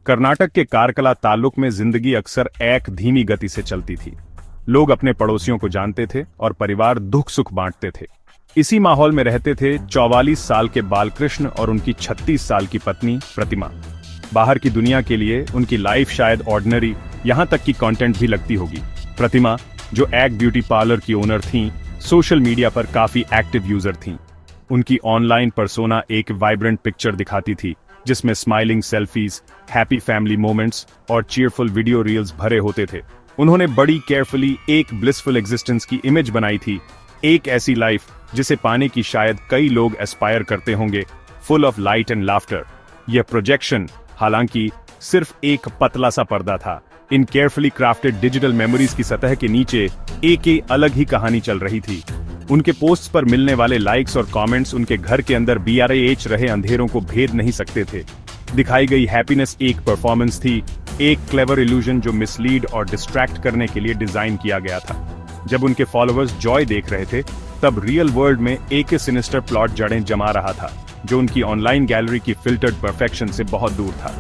कर्नाटक के कारकला तालुक में जिंदगी अक्सर एक धीमी गति से चलती थी। लोग अपने पड़ोसियों को जानते थे और परिवार दुख सुख बांटते थे। इसी माहौल में रहते थे 44 साल के बालकृष्ण और उनकी 36 साल की पत्नी प्रतिमा। बाहर की दुनिया के लिए उनकी लाइफ शायद ऑर्डिनरी, यहां तक कि कंटेंट भी लगती होगी। प्रतिमा, जो एक ब्यूटी पार्लर की ओनर थीं, सोशल मीडिया पर काफी एक्टिव यूजर थीं। उनकी ऑनलाइन पर्सोना एक वाइब्रेंट पिक्चर दिखाती थी जिसमें smiling selfies, happy family moments और चीयरफुल वीडियो रील्स भरे होते थे। उन्होंने बड़ी केयरफुली एक ब्लिसफुल एग्जिस्टेंस की इमेज बनाई थी, एक ऐसी लाइफ जिसे पाने की शायद कई लोग एस्पायर करते होंगे, full of light and laughter. यह प्रोजेक्शन हालांकि सिर्फ एक पतला सा पर्दा था। इन केयरफुली क्राफ्टेड डिजिटल मेमोरीज की सतह के नीचे एक अलग ही कहानी चल रही थी। उनके पोस्ट्स पर मिलने वाले लाइक्स और कमेंट्स उनके घर के अंदर BRAH रहे अंधेरों को भेद नहीं सकते थे। दिखाई गई हैप्पीनेस एक परफॉर्मेंस थी, एक क्लेवर इल्यूजन जो मिसलीड और डिस्ट्रैक्ट करने के लिए डिजाइन किया गया था। जब उनके फॉलोअर्स जॉय देख रहे थे, तब रियल वर्ल्ड में एक सिनिस्टर प्लॉट जड़ें जमा रहा था, जो उनकी ऑनलाइन गैलरी की फिल्टर्ड परफेक्शन से बहुत दूर था।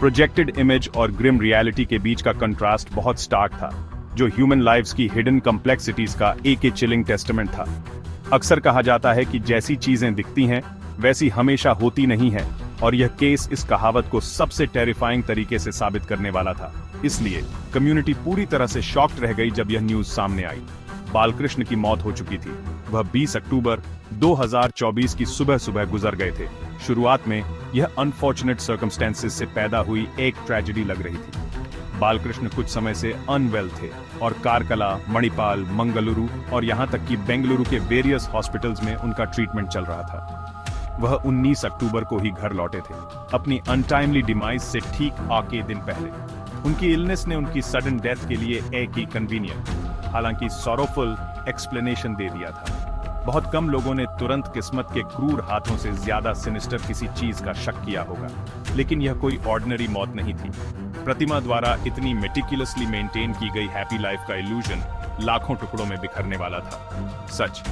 प्रोजेक्टेड इमेज और ग्रिम रियलिटी के बीच का कंट्रास्ट बहुत स्टार्क था, जो ह्यूमन लाइव्स की हिडन कॉम्प्लेक्सिटीज का एक चिलिंग टेस्टामेंट था। अक्सर कहा जाता है कि जैसी चीजें दिखती हैं वैसी हमेशा होती नहीं है, और यह केस इस कहावत को सबसे टेरिफाइंग तरीके से साबित करने वाला था। इसलिए कम्युनिटी पूरी तरह से शॉक्ड रह गई जब यह न्यूज सामने आई। बालकृष्ण की मौत हो चुकी थी। वह 20 अक्टूबर 2024 की सुबह सुबह गुजर गए थे। शुरुआत में यह अनफॉर्चुनेट सर्कमस्टेंसेस से पैदा हुई एक ट्रेजेडी लग रही थी। बालकृष्ण कुछ समय से अनवेल थे और कारकला, मणिपाल, मंगलुरु और यहां तक कि बेंगलुरु के वेरियस हॉस्पिटल्स में उनका ट्रीटमेंट चल रहा था। वह 19 अक्टूबर को ही घर लौटे थे, अपनी अनटाइमली डिमाइस से ठीक आके दिन पहले। उनकी इलनेस ने उनकी सडन डेथ के लिए एक ही कन्वीनियंट, हालांकि सॉरोफुल एक्सप्लेनेशन दे दिया था। बहुत कम लोगों ने तुरंत किस्मत के क्रूर हाथों से ज्यादा सिनिस्टर किसी चीज का शक किया होगा, लेकिन यह कोई ऑर्डिनरी मौत नहीं थी। प्रतिमा द्वारा इतनी मेटिकुलसली मेंटेन की गई हैप्पी लाइफ का इल्यूजन लाखों टुकड़ों में बिखरने वाला था। सच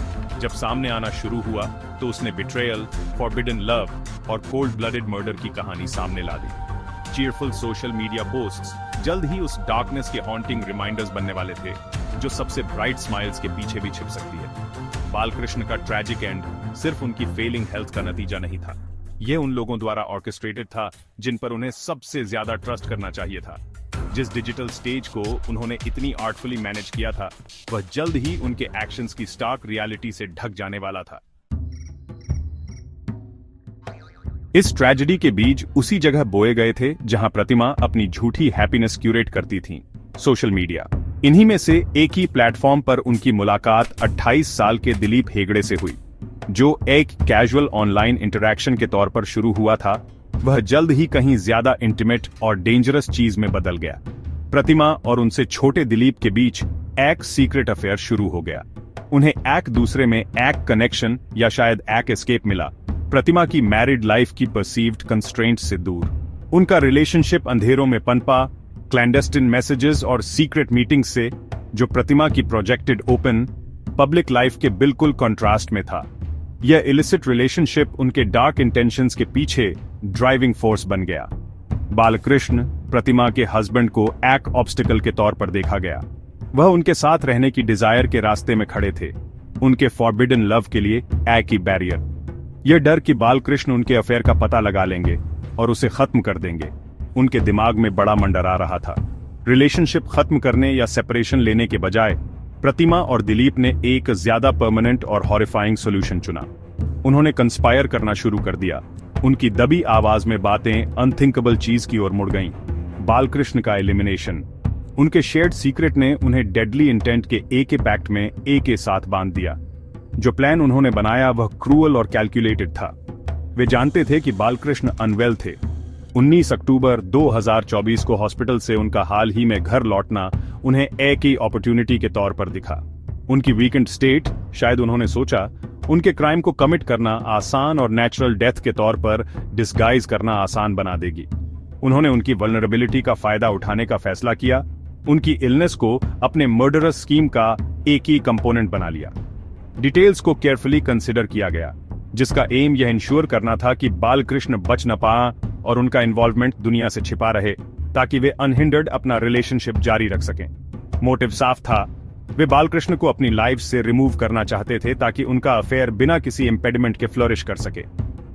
जब सामने आना शुरू हुआ तो उसने बिट्रेयल, फॉरबिडन लव और कोल्ड ब्लडेड मर्डर की कहानी सामने ला दी। चीयरफुल सोशल मीडिया पोस्ट्स जल्द ही उस डार्कनेस के हॉन्टिंग रिमाइंडर्स बनने वाले थे, जो सबसे ब्राइट स्माइल्स के पीछे भी छिप सकती है। बालकृष्ण का ट्रैजिक एंड सिर्फ उनकी फेलिंग हेल्थ का नतीजा नहीं था, यह उन लोगों द्वारा ऑर्केस्ट्रेटेड था जिन पर उन्हें सबसे ज्यादा ट्रस्ट करना चाहिए था। जिस डिजिटल स्टेज को उन्होंने इतनी आर्टफुली मैनेज किया था, वह जल्द ही उनके एक्शंस की स्टार्क रियलिटी से ढक जाने वाला था। इस ट्रेजेडी के बीज उसी जगह बोए गए थे जहां प्रतिमा अपनी झूठी हैप्पीनेस क्यूरेट करती थीं, सोशल मीडिया। इन्हीं में से एक ही प्लेटफॉर्म पर उनकी मुलाकात 28 साल के दिलीप हेगड़े से हुई। जो एक कैजुअल ऑनलाइन इंटरैक्शन के तौर पर शुरू हुआ था, वह जल्द ही कहीं ज्यादा इंटीमेट और डेंजरस चीज में बदल गया। प्रतिमा और उनसे छोटे दिलीप के बीच एक सीक्रेट अफेयर शुरू हो गया। उन्हें एक दूसरे में एक कनेक्शन या शायद एक एस्केप मिला, प्रतिमा की मैरिड लाइफ की परसीव्ड कंस्ट्रेंट्स से दूर। उनका रिलेशनशिप अंधेरों में पनपा, क्लैंडेस्टिन मैसेजेस और सीक्रेट मीटिंग्स से, जो प्रतिमा की प्रोजेक्टेड ओपन पब्लिक लाइफ के बिल्कुल कॉन्ट्रास्ट में था। यह इलिसिट रिलेशनशिप उनके डार्क इंटेंशंस के पीछे ड्राइविंग फोर्स बन गया। बालकृष्ण प्रतिमा के हस्बैंड को एक ऑब्स्टिकल के तौर पर देखा गया। वह उनके साथ रहने की डिजायर के रास्ते में खड़े थे, उनके फॉरबिडन लव के लिए एक ही बैरियर। यह डर कि बालकृष्ण उनके अफेयर का पता लगा लेंगे और उसे खत्म कर देंगे, उनके दिमाग में बड़ा मंडरा रहा था। रिलेशनशिप खत्म करने या सेपरेशन लेने के बजाय प्रतिमा और दिलीप ने एक ज्यादा परमानेंट और हॉरिफाइंग सॉल्यूशन चुना। उन्होंने कंस्पायर करना शुरू कर दिया। उनकी दबी आवाज में बातें अनथिंकेबल चीज की ओर मुड़ गईं। बालकृष्ण का एलिमिनेशन, उनके शेयर्ड सीक्रेट ने उन्हें डेडली इंटेंट के एक पैक्ट में एक साथ बांध दिया। जो प्लान उन्होंने बनाया वह क्रूअल और कैलकुलेटेड था। वे जानते थे कि बालकृष्ण अनवेल थे। 19 अक्टूबर 2024 को हॉस्पिटल से उनका हाल ही में घर लौटना उन्हें एक ही अपॉर्चुनिटी के तौर पर दिखा। उनकी वीकेंड स्टेट, शायद उन्होंने सोचा, उनके क्राइम को कमिट करना आसान और नेचुरल डेथ के तौर पर डिस्गाइज करना आसान बना देगी। उन्होंने उनकी वल्नरेबिलिटी का फायदा उठाने का फैसला किया, उनकी इलनेस को अपने मर्डरस स्कीम का एक ही कंपोनेंट बना लिया। डिटेल्स को केयरफुली कंसिडर किया गया, जिसका एम यह इंश्योर करना था कि बालकृष्ण बच न पा और उनका इन्वॉल्वमेंट दुनिया से छिपा रहे ताकि वे अनहिंडर्ड अपना रिलेशनशिप जारी रख सकें। मोटिव साफ था, वे बालकृष्ण को अपनी लाइफ से रिमूव करना चाहते थे ताकि उनका अफेयर बिना किसी इम्पेडिमेंट के फ्लोरिश कर सके।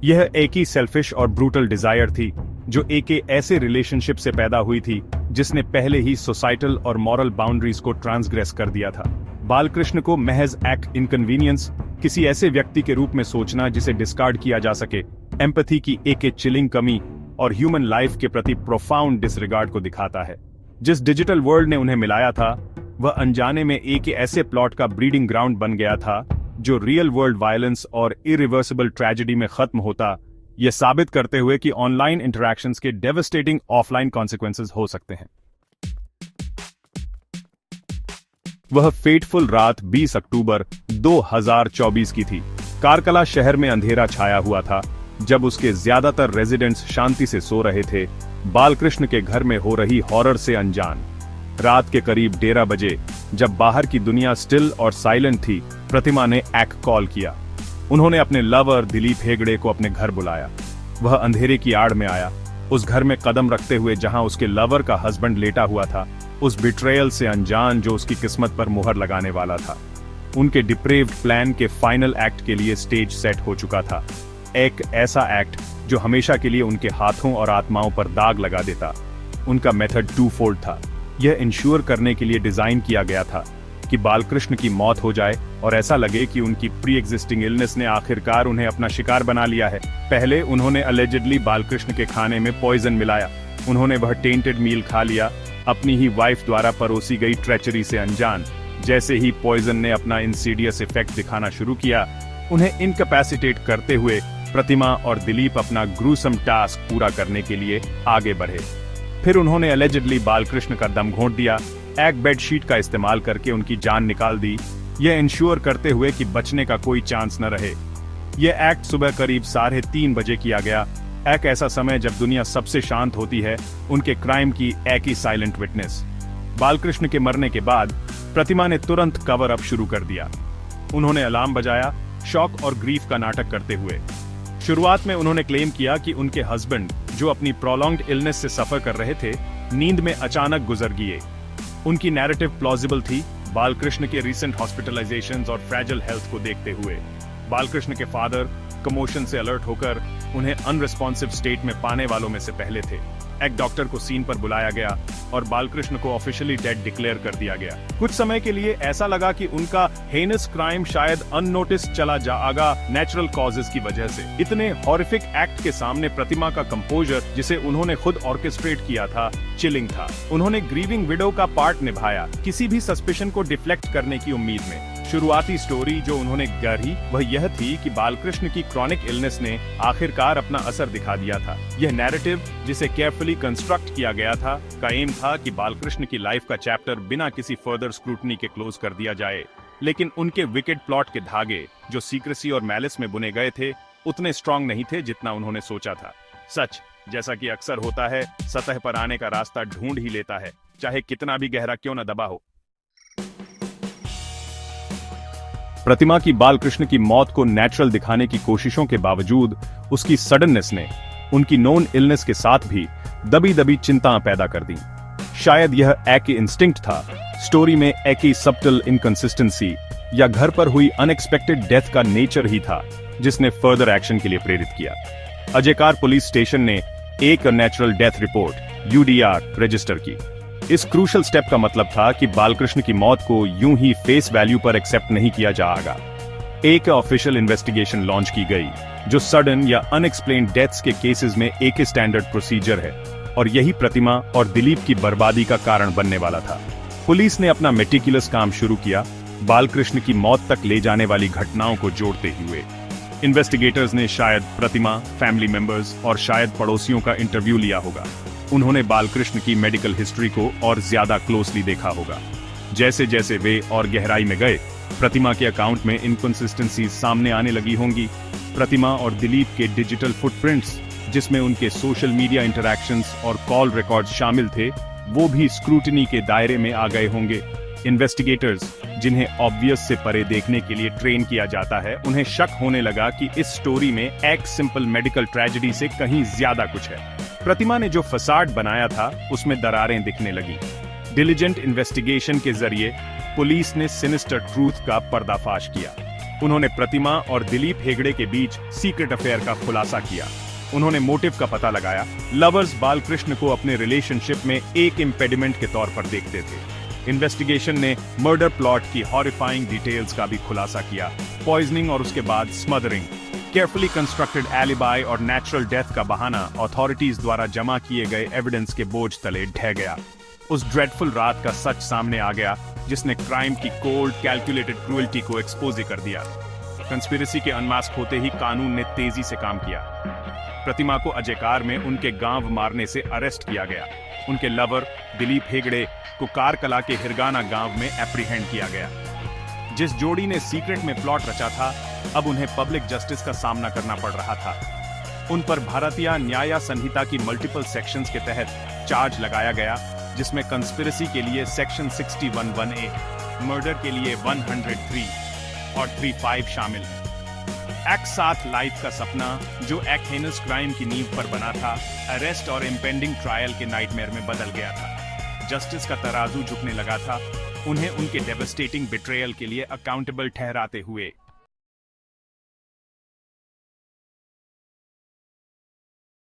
यह एक ही सेल्फिश और ब्रूटल डिजायर थी जो एक ऐसे रिलेशनशिप से पैदा हुई थी जिसने पहले ही सोसाइटल और मॉरल बाउंड्रीज को ट्रांसग्रेस कर दिया था। बालकृष्ण को महज एक्ट इनकन्वीनियंस, किसी ऐसे व्यक्ति के रूप में सोचना जिसे डिस्कार्ड किया जा सके, एम्पैथी की एक चिलिंग कमी और ह्यूमन लाइफ के प्रति प्रोफाउंड डिसरिगार्ड को दिखाता है। जिस डिजिटल वर्ल्ड ने उन्हें मिलाया था वह अनजाने में एक ऐसे प्लॉट का ब्रीडिंग ग्राउंड बन गया था जो रियल वर्ल्ड वायलेंस और इरिवर्सिबल ट्रेजेडी में खत्म होता, यह साबित करते हुए कि ऑनलाइन इंटरैक्शंस के डेवस्टेटिंग ऑफलाइन कॉन्सिक्वेंसेस हो सकते हैं। वह फेटफुल रात 20 अक्टूबर 2024 की थी। कारकला शहर में अंधेरा छाया हुआ था। जब उसके ज्यादातर रेजिडेंट्स शांति से सो रहे थे, बालकृष्ण के घर में हो रही हॉरर से अनजान। रात के करीब 1:30 बजे, जब बाहर की दुनिया स्टिल और साइलेंट थी, प्रतिमा ने एक कॉल किया। उन्होंने अपने लवर दिलीप हेगड़े को अपने घर बुलाया। वह अंधेरे की आड़ में आया, उस घर में कदम रखते हुए जहां उसके लवर का हस्बैंड लेटा हुआ था, उस बिट्रेयल से अनजान जो उसकी किस्मत पर मुहर लगाने वाला था। उनके डिप्रेव्ड प्लान के फाइनल एक्ट के लिए स्टेज सेट हो चुका था। एक ऐसा एक्ट जो हमेशा के लिए उनके हाथों और आत्माओं पर दाग लगा देता। उनका मेथड 2-fold था। यह इंश्योर करने के लिए डिजाइन किया गया था कि बालकृष्ण की मौत हो जाए और ऐसा लगे कि उनकी प्री एग्जिस्टिंग इलनेस ने आखिरकार उन्हें अपना शिकार बना लिया है। पहले उन्होंने अलेजिडली बालकृष्ण के खाने में पॉइजन मिलाया। उन्होंने वह टेंटेड मील खा लिया, अपनी ही वाइफ द्वारा परोसी गई ट्रेचरी से अनजान। जैसे ही पॉइजन ने अपना इंसीडियस इफेक्ट दिखाना शुरू किया, उन्हें इनकैपेसिटेट करते हुए प्रतिमा और दिलीप अपना ग्रूसम टास्क पूरा करने के लिए आगे बढ़े। फिर उन्होंने अलेजिडली बालकृष्ण का दम घोंट दिया, एक बेडशीट का इस्तेमाल करके उनकी जान निकाल दी, यह इंश्योर करते हुए कि बचने का कोई चांस न रहे। यह एक्ट सुबह करीब 3:30 बजे किया गया, एक ऐसा समय जब दुनिया सबसे शांत होती है, उनके क्राइम की एक ही साइलेंट विटनेस। बालकृष्ण के मरने के बाद प्रतिमा ने तुरंत कवर अप शुरू कर दिया। उन्होंने अलार्म बजाया, शॉक और ग्रीफ का नाटक करते हुए। शुरुआत में उन्होंने क्लेम किया कि उनके हस्बैंड, जो अपनी प्रोलॉन्ग्ड इलनेस से सफर कर रहे थे, नींद में अचानक गुजर गए। उनकी नैरेटिव प्लॉजिबल थी, बालकृष्ण के रीसेंट हॉस्पिटलाइजेशंस और फ्रैजिल हेल्थ को देखते हुए। बालकृष्ण के फादर कमोशन से अलर्ट होकर उन्हें अनरिस्पॉन्सिव स्टेट में पाने वालों में से पहले थे। एक डॉक्टर को सीन पर बुलाया गया और बालकृष्ण को ऑफिशियली डेड डिक्लेयर कर दिया गया। कुछ समय के लिए ऐसा लगा कि उनका हेनस क्राइम शायद अननोटिस चला जाएगा नेचुरल कॉजेस की वजह से। इतने हॉरिफिक एक्ट के सामने प्रतिमा का कंपोजर, जिसे उन्होंने खुद ऑर्केस्ट्रेट किया था, चिलिंग था। उन्होंने ग्रीविंग विडो का पार्ट निभाया, किसी भी सस्पिशन को डिफ्लेक्ट करने की उम्मीद में। शुरुआती स्टोरी जो उन्होंने गढ़ी वह यह थी कि बालकृष्ण की क्रॉनिक इलनेस ने आखिरकार अपना असर दिखा दिया था। यह नैरेटिव, जिसे केयरफुली कंस्ट्रक्ट किया गया था, का एम था कि बालकृष्ण की लाइफ का चैप्टर बिना किसी फर्दर स्क्रूटनी के क्लोज कर दिया जाए। लेकिन उनके विकेड प्लॉट के धागे, जो सीक्रेसी और मैलिस में बुने गए थे, उतने स्ट्रांग नहीं थे जितना उन्होंने सोचा था। सच, जैसा कि अक्सर होता है, सतह पर आने का रास्ता ढूंढ ही लेता है, चाहे कितना भी गहरा क्यों न दबा हो। प्रतिमा की बालकृष्ण की मौत को नेचुरल दिखाने की कोशिशों के बावजूद उसकी सडननेस ने उनकी नोन इलनेस के साथ भी दबी दबी चिंताएं पैदा कर दी। शायद यह एक इंस्टिंक्ट था, स्टोरी में एक ही सबटल इनकंसिस्टेंसी या घर पर हुई अनएक्सपेक्टेड डेथ का नेचर ही था जिसने फर्दर एक्शन के लिए प्रेरित किया। अजयकार पुलिस स्टेशन ने एक natural death report UDR register की। इस क्रूशल स्टेप का मतलब था कि बालकृष्ण की मौत को यूं ही फेस वैल्यू पर एक्सेप्ट नहीं किया जाएगा। एक ऑफिशियल इन्वेस्टिगेशन लॉन्च की गई जो सडन या अनएक्सप्लेन्ड डेथ्स के केसेस में एक ही स्टैंडर्ड प्रोसीजर है, और यही प्रतिमा और दिलीप की बर्बादी का कारण बनने वाला था। पुलिस ने अपना मेटिकुलस काम शुरू किया, बालकृष्ण की मौत तक ले जाने वाली घटनाओं को जोड़ते हुए। इन्वेस्टिगेटर्स ने शायद प्रतिमा, फैमिली मेंबर्स और शायद पड़ोसियों का इंटरव्यू लिया होगा। उन्होंने बालकृष्ण की मेडिकल हिस्ट्री को और ज्यादा क्लोजली देखा होगा। जैसे जैसे वे और गहराई में गए, प्रतिमा के अकाउंट में इनकंसिस्टेंसी सामने आने लगी होंगी। प्रतिमा और दिलीप के डिजिटल फुटप्रिंट्स, जिसमें उनके सोशल मीडिया इंटरैक्शंस और कॉल रिकॉर्ड्स शामिल थे, वो भी स्क्रूटनी के दायरे में आ गए होंगे। इन्वेस्टिगेटर्स, जिन्हें ऑब्वियस से परे देखने के लिए ट्रेन किया जाता है, उन्हें शक होने लगा कि इस स्टोरी में एक सिंपल मेडिकल ट्रेजेडी से कहीं ज्यादा कुछ है। प्रतिमा ने जो फसाड बनाया था उसमें दरारें दिखने लगी। डिलिजेंट इन्वेस्टिगेशन के जरिए पुलिस ने सिनिस्टर ट्रूथ का पर्दाफाश किया। उन्होंने प्रतिमा और दिलीप हेगड़े के बीच सीक्रेट अफेयर का खुलासा किया। उन्होंने मोटिव का पता लगाया। लवर्स बालकृष्ण को अपने रिलेशनशिप में एक इम्पेडिमेंट के तौर पर देखते थे। इन्वेस्टिगेशन ने मर्डर प्लॉट की हॉरिफाइंग डिटेल्स का भी खुलासा किया। पॉइजनिंग और उसके बाद स्मदरिंग, केयरफुली कंस्ट्रक्टेड एलिबाई और नेचुरल डेथ का बहाना अथॉरिटीज द्वारा जमा किए गए एविडेंस के बोझ तले ढह गया। उस ड्रेडफुल रात का सच सामने आ गया जिसने क्राइम की कोल्ड कैलकुलेटेड क्रूएल्टी को एक्सपोज कर दिया। कंस्पिरेसी के अनमास्क होते ही कानून ने तेजी से काम किया। प्रतिमा को अजयकार में उनके गांव मारने से अरेस्ट किया गया। उनके लवर दिलीप हेगड़े को कारकला के हिरगाना गांव में एप्रीहेंड किया गया। जिस जोड़ी ने सीक्रेट में प्लॉट रचा था, अब उन्हें पब्लिक जस्टिस का सामना करना पड़ रहा था। उन पर भारतीय न्याय संहिता की मल्टीपल सेक्शंस के तहत चार्ज लगाया गया, जिसमें कंस्पिरेसी के लिए सेक्शन 61(1)(a), मर्डर के लिए 103 और 35 शामिल है। एक्ट 7 लाइफ का सपना, जो एक हेनस क्राइम की नींव पर बना था, अरेस्ट और इम्पेंडिंग ट्रायल के नाइटमेयर में बदल गया था। जस्टिस का तराजू झुकने लगा था। उन्हें उनके डेवस्टेटिंग बिट्रेयल के लिए अकाउंटेबल ठहराते हुए